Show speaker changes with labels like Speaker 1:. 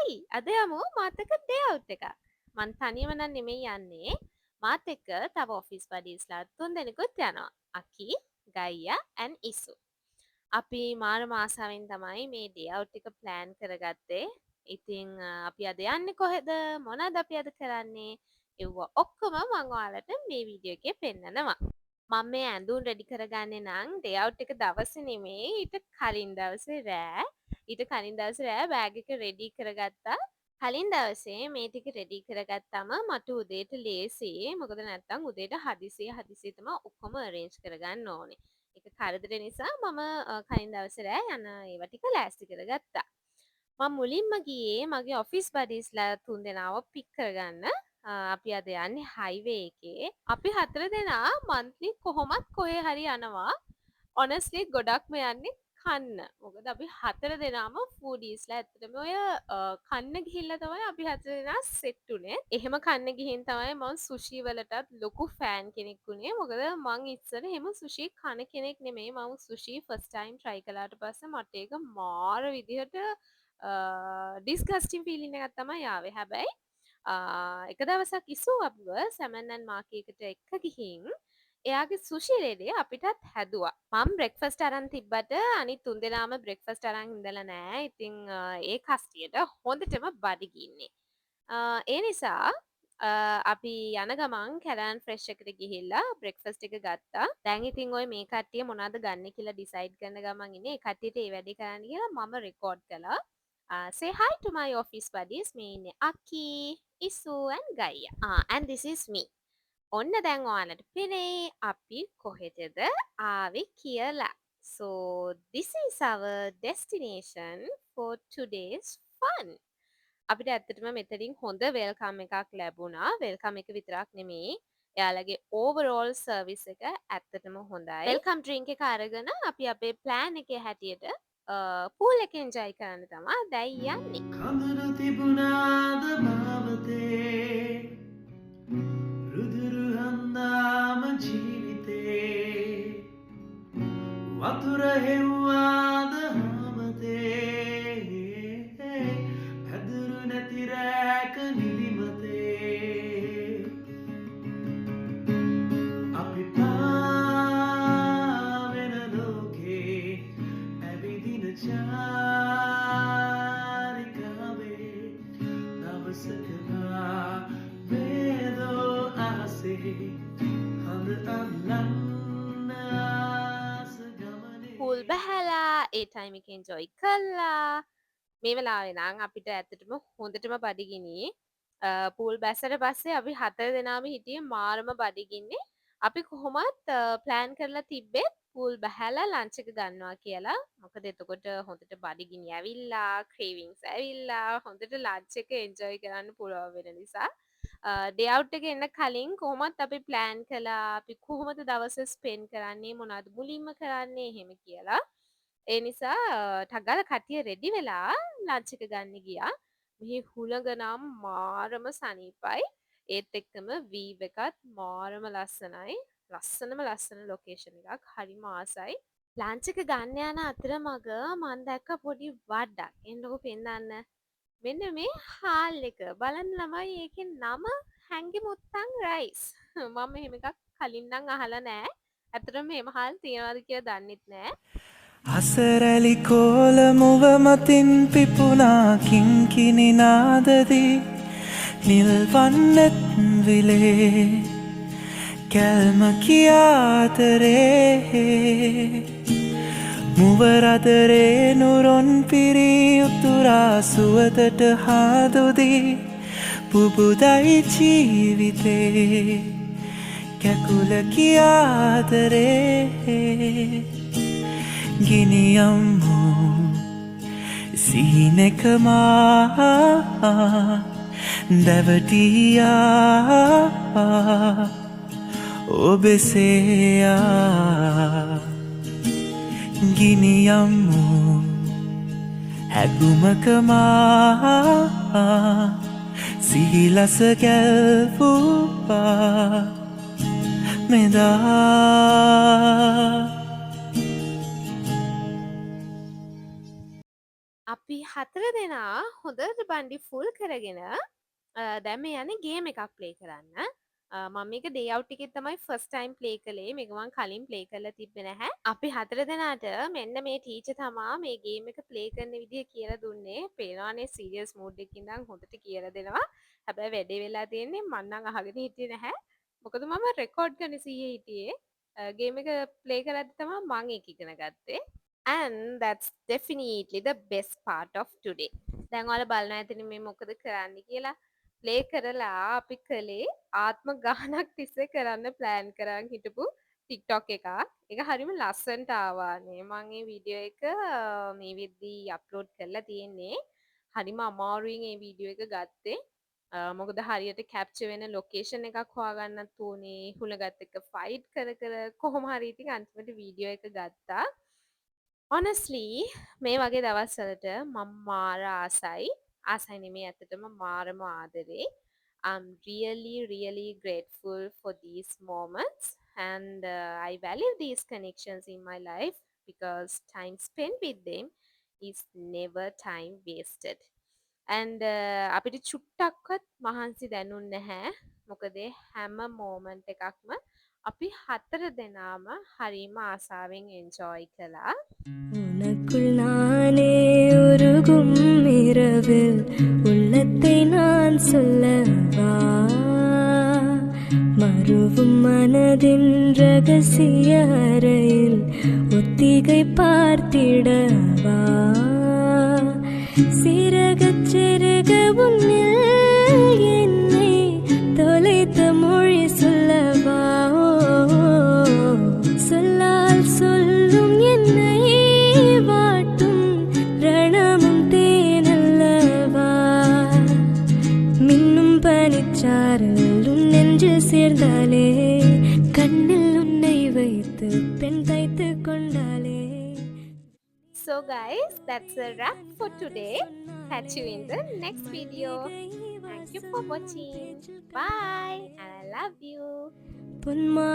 Speaker 1: හයි අද යමු මාත් එක්ක ඩේ අවුට් එකක්. මං තනියම නම් නෙමෙයි යන්නේ. මාත් එක්ක තව ඔෆිස් බඩීස්ලා තුන් දෙනෙකුත් යනවා. අකි, ගයියා and ඉසු. අපි මාරම ආසාවෙන් තමයි මේ ඩේ අවුට් එක ප්ලෑන් කරගත්තේ. ඉතින් අපි අද යන්නේ කොහෙද? මොනවද අපි අද කරන්නේ? ඒව ඔක්කොම මම ඔයාලට මේ වීඩියෝ එකේ පෙන්නනවා. මම මේ ඇඳුම් රෙඩි කරගන්නේ නම් ඩේ අවුට් එක දවසේ නෙමෙයි ඊට කලින් දවසේ රෑ. ඊට කලින් දවසේ රෑ බෑග් එක රෙඩි කරගත්තා. කලින් දවසේ මේ ටික රෙඩි කරගත්තාම මට උදේට ලේසියි. මොකද නැත්තම් උදේට හදිසිය තමයි ඔක්කොම අරේන්ජ් කරගන්න ඕනේ. ඒක කරදර නිසා මම කලින් දවසේ රෑ යන ඒවා ටික ලෑස්ති කරගත්තා. මම මුලින්ම ගියේ මගේ ඔෆිස් බඩීස්ලා තුන් දෙනාව පික් කරගන්න. අපි අද යන්නේ හයිවේ එකේ. අපි හතර දෙනා මන්ත්ලි කොහොමත් කොහේ හරි යනවා. ඔනස්ලි ගොඩක්ම යන්නේ කන්න. මොකද අපි හතර දෙනාම ෆූඩීස්ලා. ඇත්තටම ඔය කන්න ගිහිල්ලා තමයි අපි හතර දෙනා සෙට් උනේ. එහෙම කන්න ගිහින් තමයි මම සුෂි වලටත් ලොකු ෆෑන් කෙනෙක් උනේ. මොකද මං ඉස්සර එහෙම සුෂි කන කෙනෙක් නෙමෙයි. මම සුෂි ෆස්ට් ටයිම් try කළාට පස්සේ මට ඒක මාර විදිහට ඩිස්ගස්ටිං ෆීලින් එකක් තමයි ආවේ. හැබැයි එක දවසක් ඉසු අපිව සැමන් ඇන් මාකේකට එක්ක ගිහින් එයාගේ සුෂි රේඩේ අපිටත් හැදුවා. මම බ්‍රෙක්ෆාස්ට් අරන් තිබ්බට අනිත් තුන් දෙනාම බ්‍රෙක්ෆාස්ට් අරන් ඉඳලා නෑ. ඉතින් ඒ කස්ටියට හොඳටම බඩගින්නේ. ඒ නිසා අපි යන ගමන් කැලෑන් ෆ්‍රෙෂ් එකට ගිහිල්ලා බ්‍රෙක්ෆාස්ට් එක ගත්තා. දැන් ඉතින් ඔය මේ කට්ටිය මොනවද ගන්න කියලා ඩිසයිඩ් කරන ගමන් ඉන්නේ. ඒ කට්ටියට ඒ වැඩේ කරන්න කියලා මම රෙකෝඩ් කළා. Say hi to my office buddies. මේ ඉන්නේ Aki, Isu and Gaia. And this is me. ඔන්න දැන් ඔයාලට පෙනේ අපි කොහෙටද ආවේ කියලා. So this is our destination for today's fun. අපිට ඇත්තටම මෙතනින් හොඳ වෙල්කම් එකක් ලැබුණා. වෙල්කම් එක විතරක් නෙමෙයි. එයාලගේ overall service එක ඇත්තටම හොඳයි. වෙල්කම් ඩ්‍රින්ක් එක අරගෙන අපි අපේ ප්ලෑන් එකේ හැටියට පූල් එක එන්ජොයි කරන්න තමයි දැන් යන්නේ.
Speaker 2: කඳුළු තිබුණාද මාවතේ රුදුරු හන්දාම ජීවිතේ වතුර හෙව්වාද හමතේ පැදුරු නැති රැක නිදිමතේ අපි පාවෙන ලෝකේ ඇවිදින චාරිකාවේ දවසකවා වේදෝ ආසේ හඳ අල්ලන්න ආස ගමනේ
Speaker 1: පූල් බහැලා ඒ ටයිම් එක එන්ජොයි කළා. මේ වෙලාවේ නම් අපිට ඇත්තටම හොඳටම බඩගිනි. පූල් බැස්සට පස්සේ අපි හතර දෙනාම හිටියේ මාරම බඩගින්නේ. අපි කොහොමත් ප්ලෑන් කරලා තිබ්බේ පූල් බහැලා ලන්ච් එක ගන්නවා කියලා. මොකද එතකොට හොඳට බඩගිනි ඇවිල්ලා, ක්‍රේවින්ග්ස් ඇවිල්ලා හොඳට ලන්ච් එක එන්ජොයි කරන්න පුළුවන් වෙන නිසා ඩේ අවුට් එක එන්න කලින් කොහොමත් අපි ප්ලෑන් කළා. අපි කොහොමද දවස ස්පෙන්ඩ් කරන්නේ, මොනවද මුලින්ම කරන්නේ එහෙම කියලා. ඒ නිසා ටක් ගාලා කට්ටිය රෙඩි වෙලා ලන්ච් එක ගන්න ගියා. මෙහි හුළඟ නම් මාරම සනීපයි. ඒත් එක්කම වීව් එකත් මාරම ලස්සනයි. ලස්සන ලොකේෂන් එකක්. හරිම ආසයි. ලන්ච් එක ගන්න යන අතරමඟ මම දැක්ක පොඩි වඩක්. එන්නකො පෙන්නන්න. මෙන්න මේ හාල් එක. බලන්න ළමයි ඒකේ නම හැංගි මුත්තන් රයිස්. මම එහෙම එකක් කලින් නම් අහලා නෑ. ඇත්තටම එහෙම හාල් තියනවද කියලා දන්නෙත් නෑ.
Speaker 2: අසරැලි කෝල මුව මතින් පිපුනා කිංකිණි නාදදී නිල්වන්නත් විලේ කැල්ම කියාතරේ මුවරදරේ නුරොන් පිරී උතුරා සුවතට හාදුදී පුබුදයි ජීවිතේ කැකුල කියාතරේ ගිනියම්මු සිහිනෙකමා දැවටියා ඔබෙසේයා ගිනියම්මු හැගුමකමා සිහිලස ගැල්පුවා මෙදා
Speaker 1: අපි හතර දෙනා හොඳට බණ්ඩි ෆුල් කරගෙන දැන් මේ යන්නේ ගේම් එකක් ප්ලේ කරන්න. මම මේක ඩේ අවුට් එකේ තමයි ෆස්ට් ටයිම් ප්ලේ කළේ. මේක මම කලින් ප්ලේ කරලා තිබ්බේ නැහැ. අපි හතර දෙනාට මෙන්න මේ ටීචර් තමා මේ ගේම් එක ප්ලේ කරන විදිය කියලා දුන්නේ. පේනවානේ සීරියස් මූඩ් එකකින් ඉඳන් හොඳට කියලා දෙනවා. හැබැයි වැඩේ වෙලා තියෙන්නේ මම නම් අහගෙන හිටියේ නැහැ. මොකද මම රෙකෝඩ් කරන සීයේ හිටියේ. ගේම් එක ප්ලේ කරද්දි තමයි මම ඒක ඉගෙන ගත්තේ. And that's definitely the best part of today. දැන් ඔයාලා බලනවා ඇතිනේ මේ මොකද කරන්න කියලා. ප්ලේ කරලා අපි කළේ ආත්ම ගානක් තිස්සේ කරන්න ප්ලෑන් කරන් හිටපු TikTok එකක්. ඒක හරිම ලස්සනට ආවානේ. මම මේ වීඩියෝ එක මේ වෙද්දී අප්ලෝඩ් කරලා තියෙන්නේ. හරිම අමාරුවෙන් මේ වීඩියෝ එක ගත්තේ. මොකද හරියට කැප්චර් වෙන ලොකේෂන් එකක් හොයාගන්නත් ඕනේ. හුලගත් එක්ක ෆයිට් කර කර කොහොම හරි ඉතින් අන්තිමට වීඩියෝ එක ගත්තා. Honestly මේ වගේ දවස්වලට මම මාර ආසයි. ආසයි නෙමෙයි ඇත්තටම මාරම ආදරේ. I'm really grateful for these moments and I value these connections in my life because time spent with them is never time wasted. And අපිට චුට්ටක්වත් මහන්සි දැනුන්නේ නැහැ. මොකද හැම මොමන්ට් එකක්ම අපි හතර දෙනාම හරිම ආසාවෙන් එන්ජොයි කළා.
Speaker 3: உனக்குள் நானே உருகும் இரவில் உள்ளத்தை நான் சொல்லவா மறுவும் மனதின் ரகசிய அறையில் ஒத்திகை பார்த்திடவா சிறகச் சிறக உன்னில் என்னை தொலைத்த மொழி சொல்லவா சொல்லால் சொல்லும் என்னை வாட்டும் ரணமும் தேனல்லவா மின்னும் பனிச்சாரல் உன் நெஞ்சில் சேர்ந்தாலே கண்ணில் உன்னை வைத்து பெண் தைத்து கொண்டாலே.
Speaker 1: So guys, that's a wrap for today. Catch you in the next video. Thank you for watching. Bye and I love you.
Speaker 3: பொன்மா